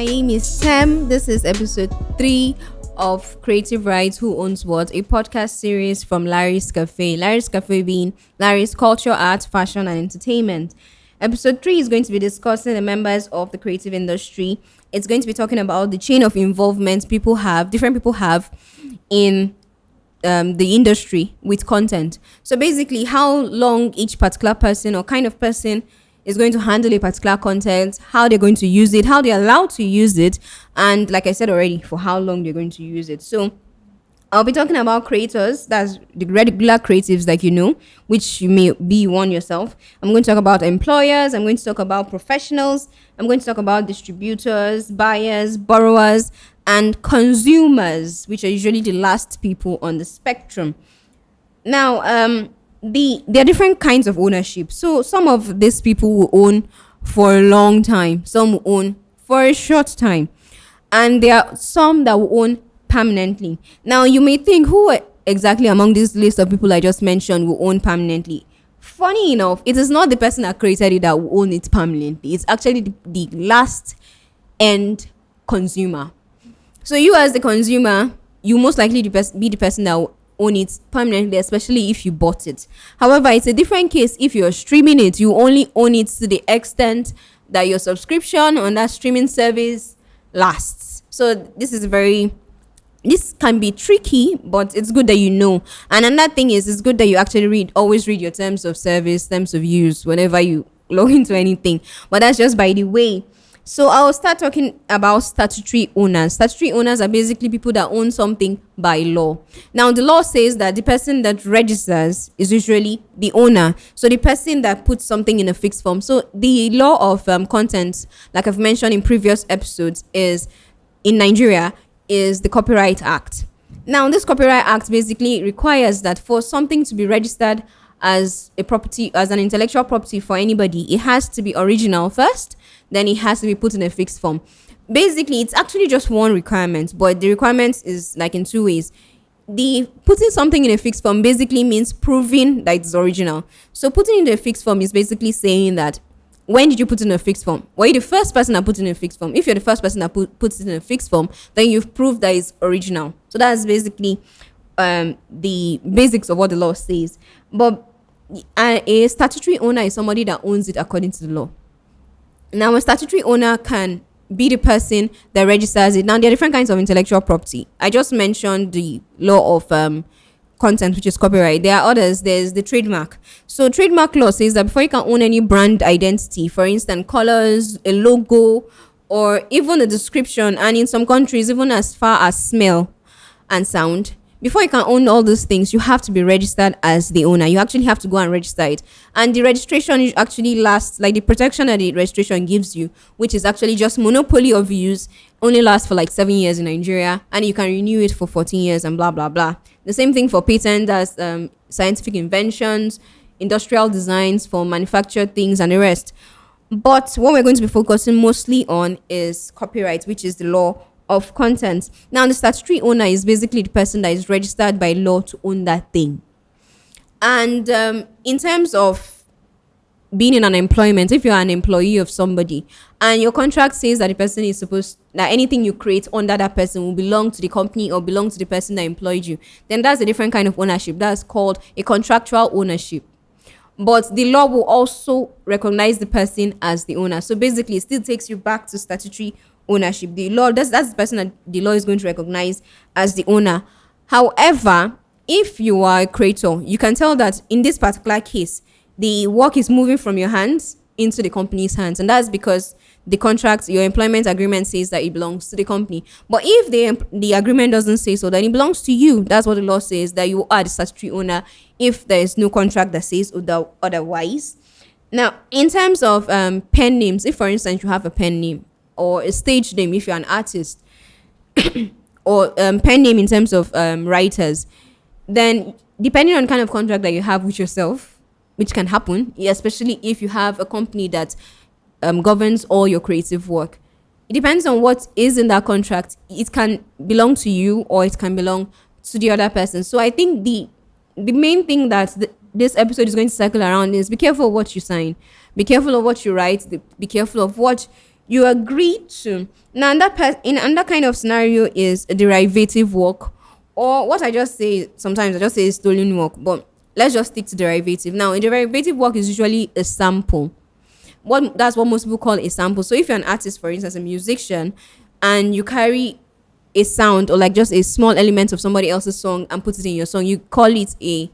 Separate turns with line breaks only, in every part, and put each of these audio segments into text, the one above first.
name is Tem. This is episode 3 of Creative Rights Who Owns What, a podcast series from Larry's Cafe. Larry's Cafe being Larry's culture, art, fashion, and entertainment. Episode 3 is going to be discussing the members of the creative industry. It's going to be talking about the chain of involvement different people have in the industry with content. So basically, how long each particular person or kind of person is going to handle a particular content, how they're going to use it, how they're allowed to use it, and like I said already, for how long they're going to use it. So I'll be talking about creators, that's the regular creatives like you know, which you may be one yourself. I'm going to talk about employers, I'm going to talk about professionals, I'm going to talk about distributors, buyers, borrowers, and consumers, which are usually the last people on the spectrum. Now, there are different kinds of ownership. So some of these people will own for a long time, some will own for a short time, and there are some that will own permanently. Now you may think, who exactly among this list of people I just mentioned will own permanently? Funny enough, it is not the person that created it that will own it permanently. It's actually the last end consumer. So you as the consumer, you most likely be the person that will own it permanently, especially if you bought it. However, it's a different case if you're streaming it. You only own it to the extent that your subscription on that streaming service lasts. So this can be tricky, but it's good that you know. And another thing is, it's good that you actually always read your terms of service, terms of use whenever you log into anything. But that's just by the way. So I'll start talking about statutory owners. Statutory owners are basically people that own something by law. Now, the law says that the person that registers is usually the owner. So the person that puts something in a fixed form. So the law of content, like I've mentioned in previous episodes, is in Nigeria is the Copyright Act. Now, this Copyright Act basically requires that for something to be registered as a property, as an intellectual property for anybody, it has to be original first, then it has to be put in a fixed form. Basically, it's actually just one requirement, but the requirement is like in two ways. The putting something in a fixed form basically means proving that it's original. So putting in a fixed form is basically saying that, when did you put in a fixed form? Were you the first person that put in a fixed form? If you're the first person that puts it in a fixed form, then you've proved that it's original. So that's basically the basics of what the law says. But a statutory owner is somebody that owns it according to the law. Now, a statutory owner can be the person that registers it. Now, there are different kinds of intellectual property. I just mentioned the law of content, which is copyright. There are others. There's the trademark. So trademark law says that before you can own any brand identity, for instance, colors, a logo, or even a description, and in some countries, even as far as smell and sound, before you can own all those things, you have to be registered as the owner. You actually have to go and register it. And the registration actually lasts, like the protection that the registration gives you, which is actually just monopoly of use, only lasts for like 7 years in Nigeria, and you can renew it for 14 years and blah, blah, blah. The same thing for patents, as scientific inventions, industrial designs for manufactured things, and the rest. But what we're going to be focusing mostly on is copyright, which is the law of content. Now, the statutory owner is basically the person that is registered by law to own that thing. And in terms of being in an employment, if you're an employee of somebody and your contract says that the person is supposed that anything you create under that person will belong to the company or belong to the person that employed you, then that's a different kind of ownership. That's called a contractual ownership. But the law will also recognize the person as the owner. So basically, it still takes you back to statutory ownership. The law, that's the person that the law is going to recognize as the owner. However, if you are a creator, you can tell that in this particular case, the work is moving from your hands into the company's hands, and that's because the contract, your employment agreement says that it belongs to the company. But if the agreement doesn't say so, then it belongs to you. That's what the law says, that you are the statutory owner if there is no contract that says otherwise. Now, in terms of pen names, if for instance you have a pen name or a stage name if you're an artist, or pen name in terms of writers, then depending on kind of contract that you have with yourself, which can happen, especially if you have a company that governs all your creative work, it depends on what is in that contract. It can belong to you or it can belong to the other person. So I think the main thing that this episode is going to circle around is be careful of what you sign, be careful of what you write, be careful of what You agree to. Now, in another kind of scenario is a derivative work, or what I just say sometimes I just say stolen work, but let's just stick to derivative. Now, a derivative work is usually a sample. That's what most people call a sample. So if you're an artist, for instance, a musician, and you carry a sound or like just a small element of somebody else's song and put it in your song, you call it a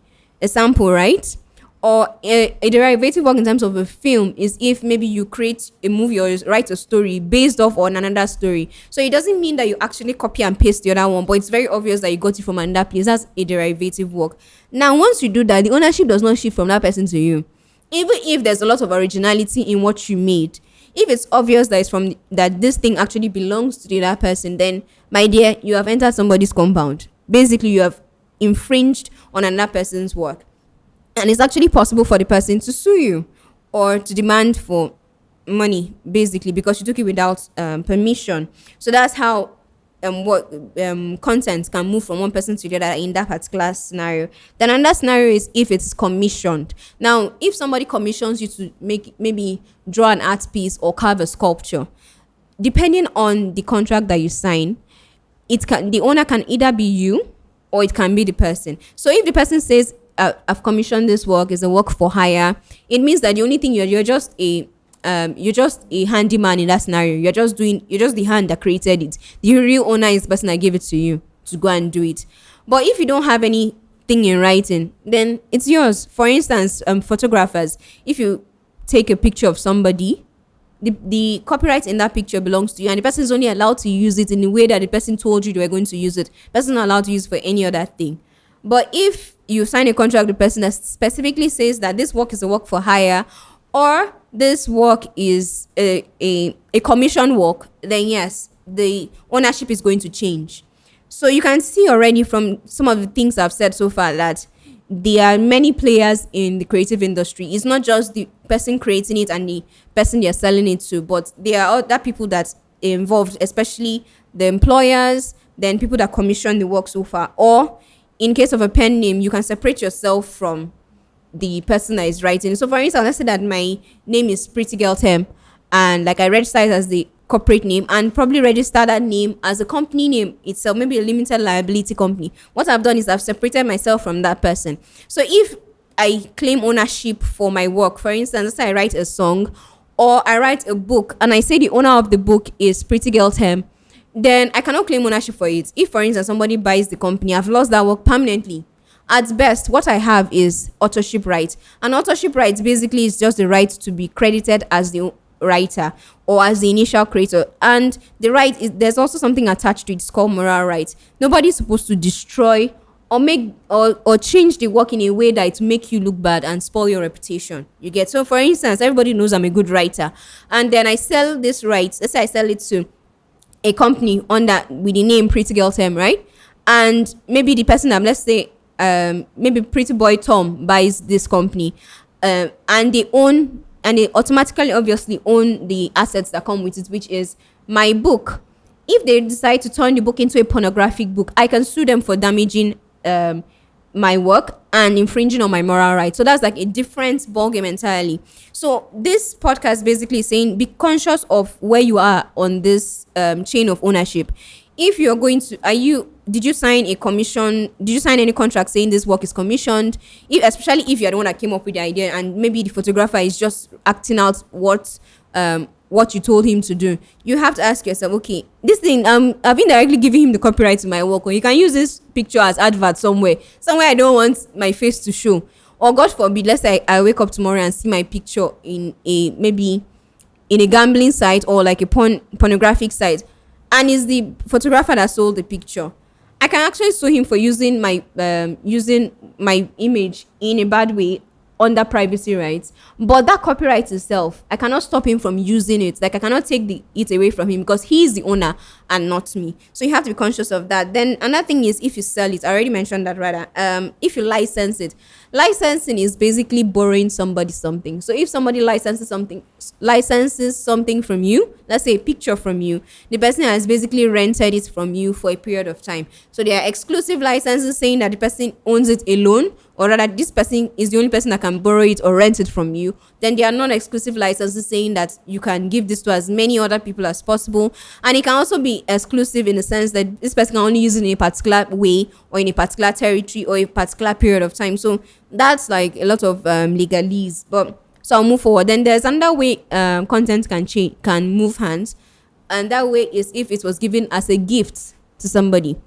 sample, right? Or a derivative work in terms of a film is if maybe you create a movie or write a story based off on another story. So it doesn't mean that you actually copy and paste the other one, but it's very obvious that you got it from another place. That's a derivative work. Now, once you do that, the ownership does not shift from that person to you. Even if there's a lot of originality in what you made, if it's obvious that it's from that this thing actually belongs to the other person, then my dear, you have entered somebody's compound. Basically, you have infringed on another person's work. And it's actually possible for the person to sue you or to demand for money, basically, because you took it without permission. So that's how what content can move from one person to the other in that particular scenario. Then another scenario is if it's commissioned. Now, if somebody commissions you to maybe draw an art piece or carve a sculpture, depending on the contract that you sign, the owner can either be you or it can be the person. So if the person says, I've commissioned this work, is a work for hire, it means that the only thing you're just a handyman in that scenario. You're just the hand that created it. The real owner is the person that gave it to you to go and do it. But if you don't have anything in writing, then it's yours. For instance, photographers, if you take a picture of somebody, the copyright in that picture belongs to you, and the person is only allowed to use it in the way that the person told you they were going to use it. The person is not allowed to use it for any other thing. But if you sign a contract with the person that specifically says that this work is a work for hire, or this work is a commission work, then yes, the ownership is going to change. So you can see already from some of the things I've said so far that there are many players in the creative industry. It's not just the person creating it and the person they're selling it to, but there are other people that are involved, especially the employers, then people that commission the work so far. Or in case of a pen name, you can separate yourself from the person that is writing. So for instance, let's say that my name is Pretty Girl Tem, and like I registered as the corporate name and probably register that name as a company name itself, maybe a limited liability company. What I've done is I've separated myself from that person. So if I claim ownership for my work, for instance, let's say I write a song or I write a book and I say the owner of the book is Pretty Girl Tem, then I cannot claim ownership for it. If, for instance, somebody buys the company, I've lost that work permanently. At best, what I have is authorship rights. And authorship rights basically is just the right to be credited as the writer or as the initial creator. And the right is, there's also something attached to it. It's called moral rights. Nobody's supposed to destroy or make or change the work in a way that it make you look bad and spoil your reputation. You get? So for instance, everybody knows I'm a good writer, and then I sell this rights. Let's say I sell it to a company under with the name Pretty Girl Tem, right? And maybe the person that, let's say maybe Pretty Boy Tom buys this company, and they automatically obviously own the assets that come with it, which is my book. If they decide to turn the book into a pornographic book, I can sue them for damaging my work and infringing on my moral rights. So that's like a different ballgame entirely. So this podcast basically is saying be conscious of where you are on this chain of ownership. If you're going to, did you sign any contract saying this work is commissioned? Especially if you're the one that came up with the idea and maybe the photographer is just acting out what you told him to do, you have to ask yourself, okay, this thing, I've indirectly given him the copyright to my work, or you can use this picture as advert somewhere I don't want my face to show. Or God forbid, let's say I wake up tomorrow and see my picture in a gambling site or like a pornographic site, and it's the photographer that sold the picture. I can actually sue him for using my image in a bad way under privacy rights. But that copyright itself, I cannot stop him from using it. Like I cannot take it away from him because he is the owner and not me. So you have to be conscious of that. Then another thing is if you sell it, I already mentioned that rather. If you license it, licensing is basically borrowing somebody something. So if somebody licenses something from you, let's say a picture from you, the person has basically rented it from you for a period of time. So there are exclusive licenses saying that the person owns it alone, or rather this person is the only person that can borrow it or rent it from you, then there are non-exclusive licenses saying that you can give this to as many other people as possible. And it can also be exclusive in the sense that this person can only use it in a particular way or in a particular territory or a particular period of time. So that's like a lot of legalese. But so I'll move forward. Then there's another way content can move hands, and that way is if it was given as a gift to somebody.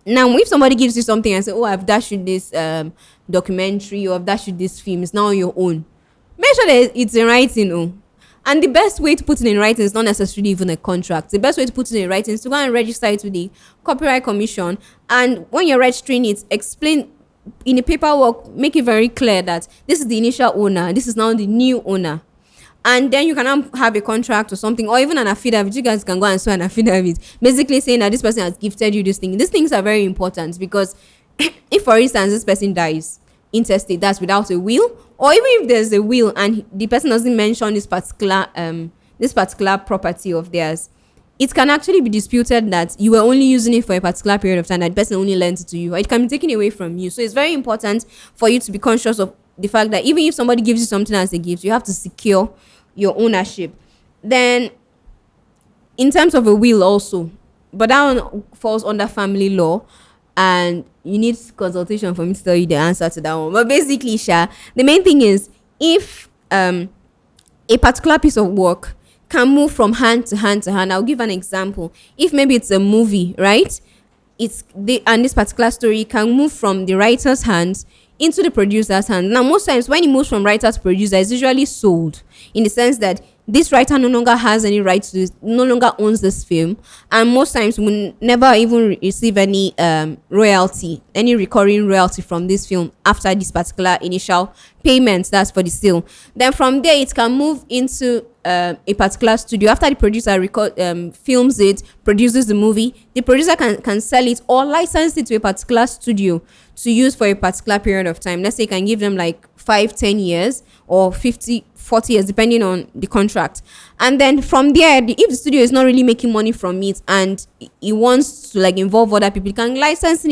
Now, if somebody gives you something and say, "Oh, I've dashed you this documentary or I've dashed you this film," it's now your own. Make sure that it's in writing. Oh. And the best way to put it in writing is not necessarily even a contract. The best way to put it in writing is to go and register it with the Copyright Commission. And when you're registering it, explain in the paperwork, make it very clear that this is the initial owner, this is now the new owner. And then you can have a contract or something, or even an affidavit. You guys can go and swear an affidavit, basically saying that this person has gifted you this thing. These things are very important because if, for instance, this person dies intestate, that's without a will, or even if there's a will and the person doesn't mention this particular property of theirs, it can actually be disputed that you were only using it for a particular period of time, that the person only lent it to you, or it can be taken away from you. So it's very important for you to be conscious of the fact that even if somebody gives you something as a gift, you have to secure your ownership. Then in terms of a will also, but that one falls under family law, and you need consultation for me to tell you the answer to that one. But basically, the main thing is if a particular piece of work can move from hand to hand to hand. I'll give an example. If maybe it's a movie, right? And this particular story can move from the writer's hands into the producer's hand. Now, most times when it moves from writer to producer, it's usually sold, in the sense that this writer no longer has any rights to this, no longer owns this film, and most times will never even receive any royalty, any recurring royalty from this film after this particular initial payment. That's for the sale. Then from there, it can move into a particular studio. After the producer films it, produces the movie, the producer can sell it or license it to a particular studio to use for a particular period of time. Let's say you can give them like 5-10 years or 50-40 years, depending on the contract. And then from there, if the studio is not really making money from it and it wants to like involve other people, you can license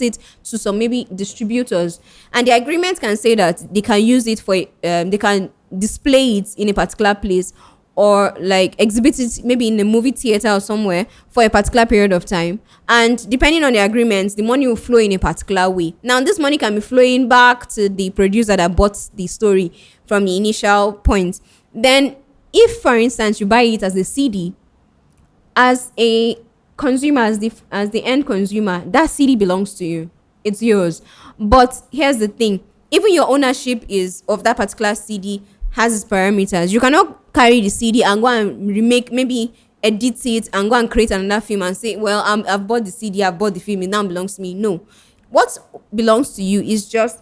it to some maybe distributors, and the agreement can say that they can use it for they can display it in a particular place or like exhibit it maybe in a movie theater or somewhere for a particular period of time. And depending on the agreements, the money will flow in a particular way. Now, this money can be flowing back to the producer that bought the story from the initial point. Then if, for instance, you buy it as a CD, as a consumer, as the end consumer, that CD belongs to you. It's yours. But here's the thing. Even your ownership is of that particular CD has its parameters. You cannot carry the CD and go and remake, maybe edit it and go and create another film and say, well, I've bought the CD, I've bought the film, it now belongs to me. No. What belongs to you is just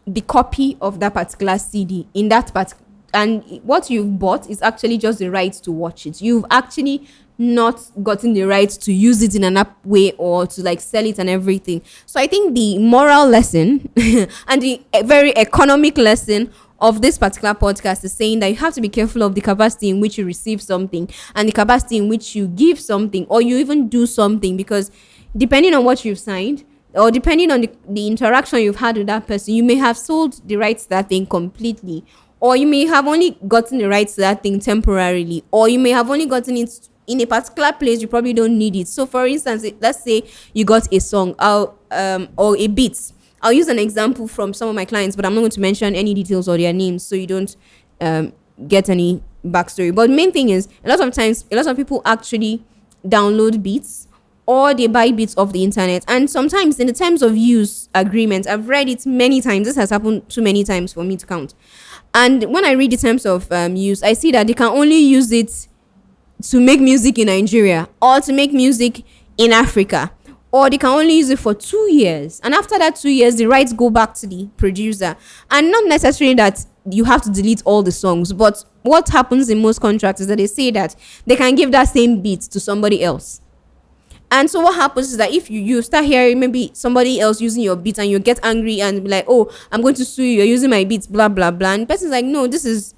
the copy of that particular CD in that particular, and what you've bought is actually just the right to watch it. You've actually not gotten the right to use it in an app way or to like sell it and everything. So I think the moral lesson and the very economic lesson of this particular podcast is saying that you have to be careful of the capacity in which you receive something and the capacity in which you give something or you even do something, because depending on what you've signed or depending on the interaction you've had with that person, you may have sold the rights to that thing completely, or you may have only gotten the rights to that thing temporarily, or you may have only gotten it in a particular place you probably don't need it. So for instance, let's say you got a song or a beat. I'll use an example from some of my clients, but I'm not going to mention any details or their names so you don't get any backstory. But the main thing is, a lot of times, a lot of people actually download beats or they buy beats off the internet. And sometimes in the terms of use agreement, I've read it many times. This has happened too many times for me to count. And when I read the terms of use, I see that they can only use it to make music in Nigeria or to make music in Africa, or they can only use it for 2 years, and after that 2 years the rights go back to the producer. And not necessarily that you have to delete all the songs, but what happens in most contracts is that they say that they can give that same beat to somebody else. And so what happens is that if you start hearing maybe somebody else using your beat and you get angry and be like, oh, I'm going to sue you, you're using my beats, blah blah blah, and the person's like, no, this is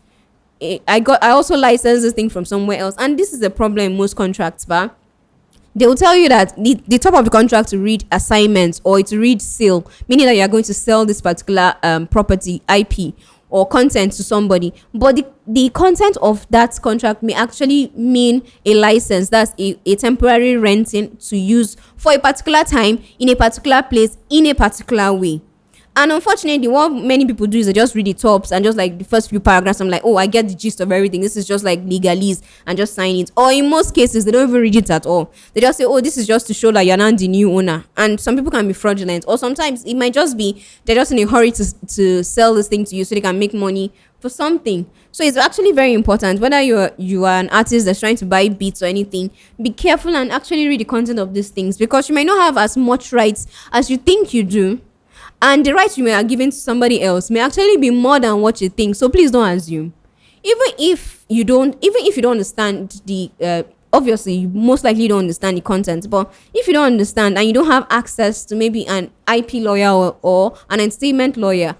I also licensed this thing from somewhere else. And this is a problem in most contracts, but they will tell you that the top of the contract to read assignments or to read sale, meaning that you are going to sell this particular property, IP, or content to somebody. But the content of that contract may actually mean a license. That's a temporary renting to use for a particular time in a particular place in a particular way. And unfortunately, what many people do is they just read the tops and just like the first few paragraphs. I'm like, oh, I get the gist of everything. This is just like legalese and just sign it. Or in most cases, they don't even read it at all. They just say, oh, this is just to show that you're not the new owner. And some people can be fraudulent. Or sometimes it might just be they're just in a hurry to sell this thing to you so they can make money for something. So it's actually very important, whether you are an artist that's trying to buy beats or anything, be careful and actually read the content of these things, because you may not have as much rights as you think you do. And the rights you may have given to somebody else may actually be more than what you think. So please don't assume. Even if you don't understand the obviously you most likely don't understand the content. But if you don't understand and you don't have access to maybe an IP lawyer or an entertainment lawyer,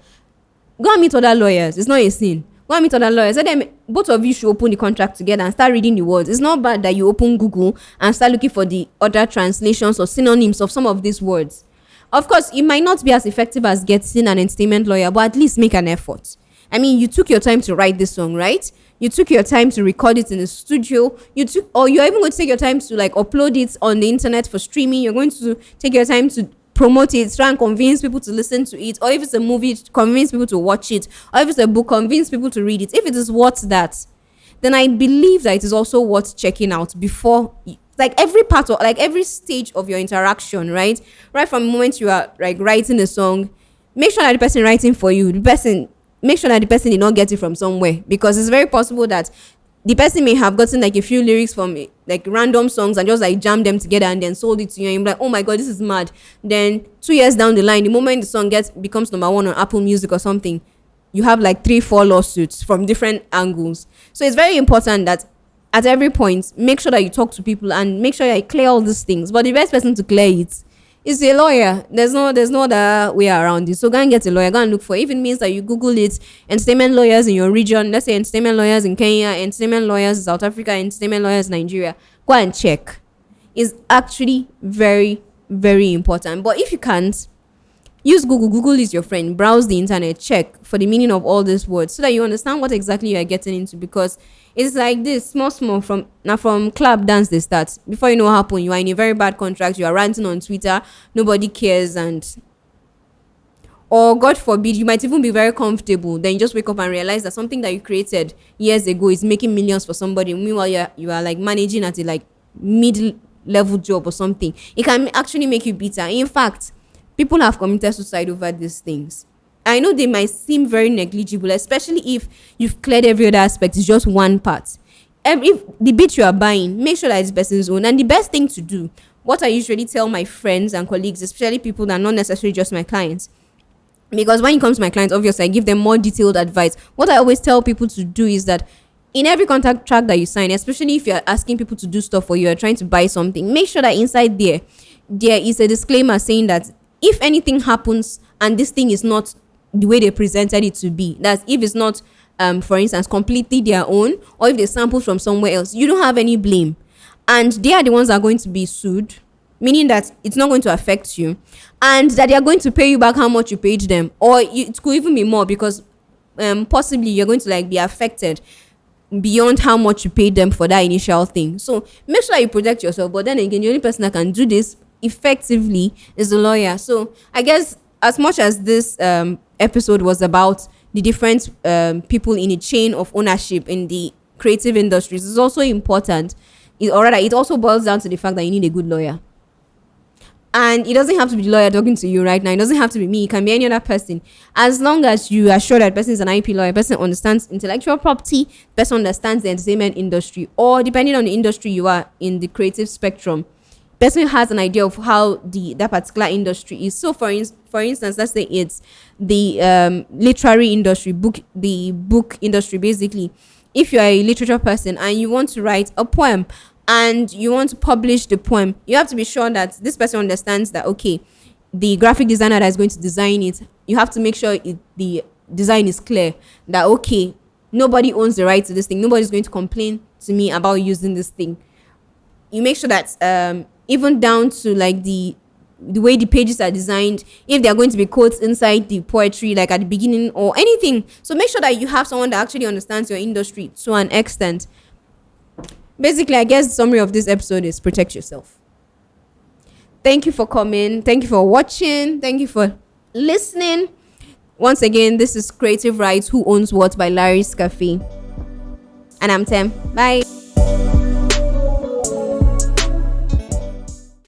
go and meet other lawyers. It's not a sin. Go and meet other lawyers. So then both of you should open the contract together and start reading the words. It's not bad that you open Google and start looking for the other translations or synonyms of some of these words. Of course, it might not be as effective as getting an entertainment lawyer, but at least make an effort. I mean, you took your time to write this song, right? You took your time to record it in the studio. Or you're even going to take your time to like upload it on the internet for streaming. You're going to take your time to promote it, try and convince people to listen to it. Or if it's a movie, convince people to watch it. Or if it's a book, convince people to read it. If it is worth that, then I believe that it is also worth checking out before like every part of like every stage of your interaction, right from the moment you are like writing a song. Make sure that the person writing for you, make sure that the person did not get it from somewhere, because it's very possible that the person may have gotten like a few lyrics from like random songs and just like jammed them together and then sold it to you, and you're like, oh my god, this is mad. Then 2 years down the line, the moment the song becomes number one on Apple Music or something, you have like 3-4 lawsuits from different angles. So it's very important that at every point, make sure that you talk to people and make sure that you clear all these things. But the best person to clear it is a lawyer. There's no other way around it. So go and get a lawyer. Go and look for it. If it means that you Google it, entertainment lawyers in your region, let's say entertainment lawyers in Kenya, entertainment lawyers in South Africa, entertainment lawyers in Nigeria, go and check. It's actually very, very important. But if you can't, use Google. Google is your friend. Browse the internet. Check for the meaning of all these words so that you understand what exactly you are getting into, because it's like this small from club dance they start. Before you know what happened, you are in a very bad contract. You are ranting on Twitter. Nobody cares, or God forbid, you might even be very comfortable. Then you just wake up and realize that something that you created years ago is making millions for somebody. Meanwhile, you are like managing at a like mid-level job or something. It can actually make you bitter. In fact, people have committed suicide over these things. I know they might seem very negligible, especially if you've cleared every other aspect. It's just one part. If the bit you are buying, make sure that it's person's own. And the best thing to do, what I usually tell my friends and colleagues, especially people that are not necessarily just my clients, because when it comes to my clients, obviously I give them more detailed advice. What I always tell people to do is that in every contract that you sign, especially if you're asking people to do stuff for you, you're trying to buy something, make sure that inside there is a disclaimer saying that if anything happens and this thing is not the way they presented it to be, that's if it's not for instance completely their own, or if they sample from somewhere else, you don't have any blame, and they are the ones that are going to be sued, meaning that it's not going to affect you, and that they are going to pay you back how much you paid them, or it could even be more, because possibly you're going to like be affected beyond how much you paid them for that initial thing. So make sure that you protect yourself. But then again, the only person that can do this effectively is the lawyer. So I guess as much as this episode was about the different people in a chain of ownership in the creative industries, it's also important, it also boils down to the fact that you need a good lawyer. And it doesn't have to be the lawyer talking to you right now. It doesn't have to be me. It can be any other person. As long as you are sure that person is an IP lawyer, person understands intellectual property, person understands the entertainment industry, or depending on the industry you are in the creative spectrum, person has an idea of how that particular industry is. So for instance, let's say it's the literary industry, the book industry basically. If you are a literature person and you want to write a poem and you want to publish the poem, you have to be sure that this person understands that, okay, the graphic designer that is going to design it, you have to make sure the design is clear, that, okay, nobody owns the right to this thing. Nobody's going to complain to me about using this thing. You make sure that even down to like the way the pages are designed, if there are going to be quotes inside the poetry, like at the beginning or anything. So make sure that you have someone that actually understands your industry to an extent. Basically, I guess the summary of this episode is protect yourself. Thank you for coming. Thank you for watching. Thank you for listening. Once again, this is Creative Rights Who Owns What by Larry's Cafe. And I'm Tem. Bye.